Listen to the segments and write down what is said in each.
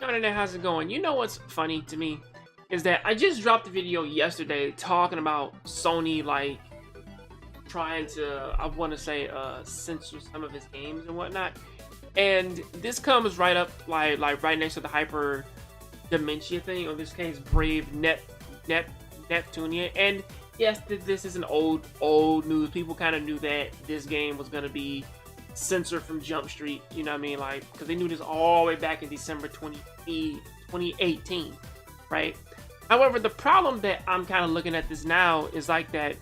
Internet, how's it going? You know what's funny to me is that I just dropped a video yesterday talking about Sony like trying to, I want to say, censor some of his games and whatnot. And this comes right up like right next to the hyper dementia thing, or in this case Brave Neptunia. And yes, this is an old news. People kind of knew that this game was gonna be censored from Jump Street, you know what I mean? Like, because they knew this all the way back in December 2018, right? However, the problem that I'm kind of looking at this now is like that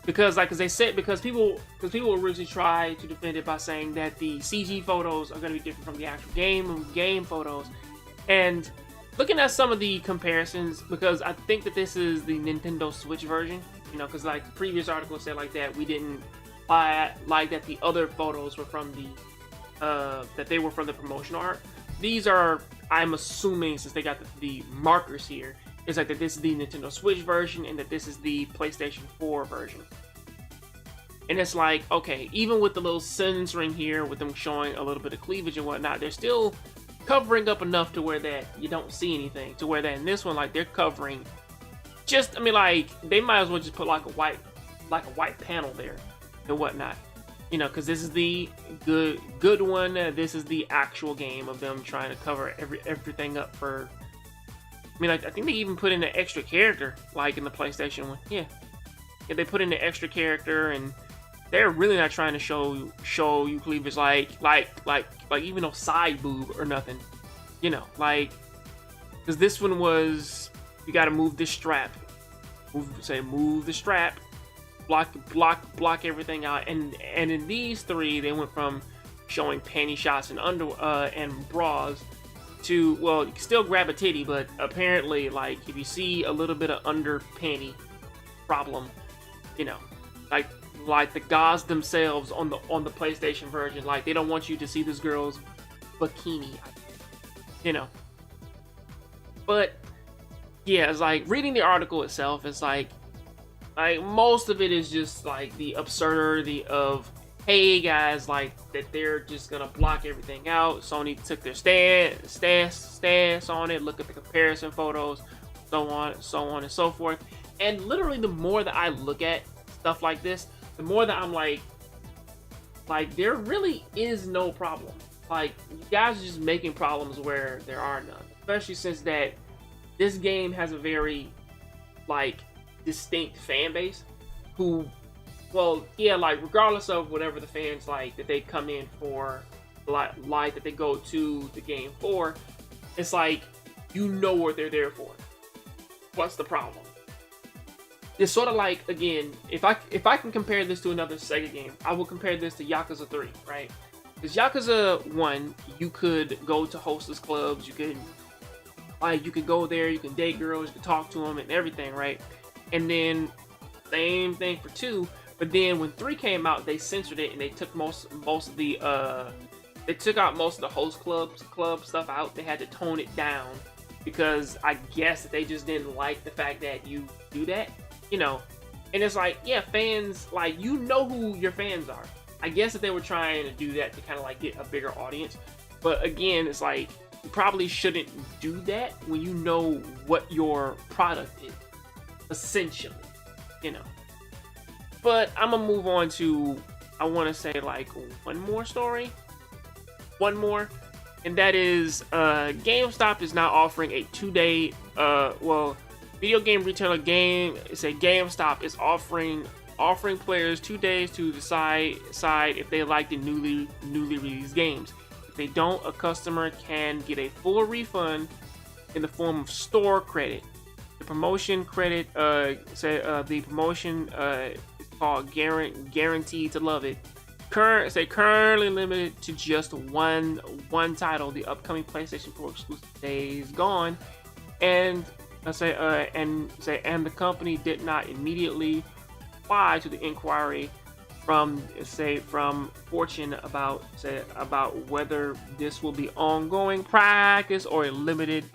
because, like, as they said, because people originally tried to defend it by saying that the CG photos are going to be different from the actual game photos, and looking at some of the comparisons, because I think that this is the Nintendo Switch version, you know, because like the previous article said like that we didn't like that the other photos were from the that they were from the promotional art. These are, I'm assuming, since they got the markers here, is like that this is the Nintendo Switch version and that this is the PlayStation 4 version. And it's like, okay, even with the little censoring here, with them showing a little bit of cleavage and whatnot, they're still covering up enough to where that you don't see anything. To where that in this one, like, they're covering just, I mean, like, they might as well just put like a white panel there and whatnot, you know, because this is the good one. This is the actual game of them trying to cover everything up for. I mean, like, I think they even put in an extra character, like in the PlayStation one. Yeah, they put in the extra character, and they're really not trying to show you cleavage, like even no side boob or nothing, you know, like, because this one was, you got to move this strap, move the strap. Block everything out, and in these three they went from showing panty shots and and bras to, well, you can still grab a titty, but apparently, like, if you see a little bit of under panty problem, you know, like the gauze themselves on the PlayStation version, like, they don't want you to see this girl's bikini, you know. But yeah, it's like reading the article itself, it's like most of it is just like the absurdity of, hey guys, like, that they're just gonna block everything out. Sony took their stance on it. Look at the comparison photos, so on and so forth. And literally, the more that I look at stuff like this, the more that I'm like there really is no problem. Like, you guys are just making problems where there are none. Especially since that this game has a very, like, distinct fan base who, well, yeah, like, regardless of whatever the fans like that they come in for, like that they go to the game for, it's like, you know what they're there for. What's the problem? It's sort of like, again, if I can compare this to another Sega game, I will compare this to Yakuza 3, right? Because Yakuza 1, you could go to hostess clubs, you could go there, you can date girls, you can talk to them and everything, right? And then same thing for 2, but then when 3 came out, they censored it and they took most of the they took out most of the host club stuff out. They had to tone it down because I guess that they just didn't like the fact that you do that, you know. And it's like, yeah, fans, like, you know who your fans are. I guess that they were trying to do that to kind of like get a bigger audience, but again, it's like, you probably shouldn't do that when you know what your product is, essentially, you know. But I'm gonna move on to, I want to say, like, one more, and that is GameStop is now offering a 2-day video game retailer GameStop is offering players 2 days to decide if they like the newly released games. If they don't, a customer can get a full refund in the form of store credit. The promotion credit, the promotion is called Guaranteed to Love It. Currently limited to just one title. The upcoming PlayStation 4 exclusive Days Gone, and the company did not immediately reply to the inquiry from Fortune about whether this will be ongoing practice or limited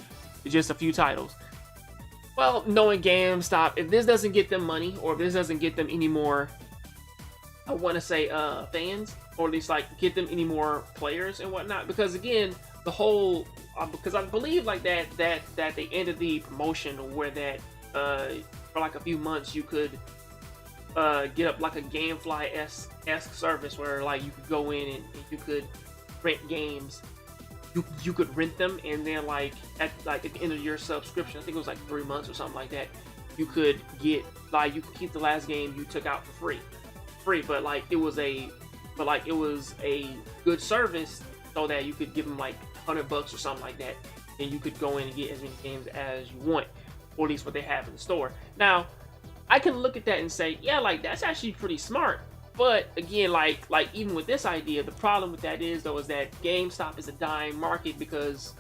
to just a few titles. Well, knowing GameStop, if this doesn't get them money, or if this doesn't get them any more, I want to say, fans, or at least like get them any more players and whatnot, because again, the whole because I believe like that they ended the promotion where that for like a few months you could get up like a GameFly-esque service where like you could go in and you could rent games. You could rent them, and then like at the end of your subscription, I think it was like 3 months or something like that, you could get like you could keep the last game you took out for free. But like it was a good service so that you could give them like $100 or something like that, and you could go in and get as many games as you want, or at least what they have in the store. Now, I can look at that and say, yeah, like that's actually pretty smart. But again, like even with this idea, the problem with that is that GameStop is a dying market because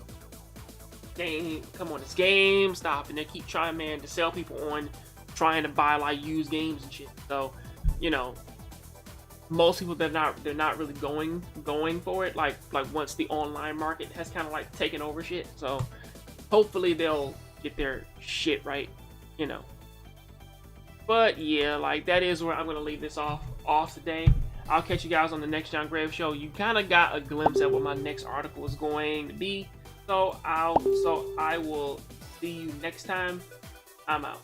it's GameStop, and they keep trying, man, to sell people on trying to buy like used games and shit. So, you know, most people they're not really going for it. Like once the online market has kind of like taken over shit. So hopefully they'll get their shit right, you know. But yeah, like that is where I'm gonna leave this off today. I'll catch you guys on the next Jongravesshow. You kind of got a glimpse at what my next article is going to be. So I will see you next time. I'm out.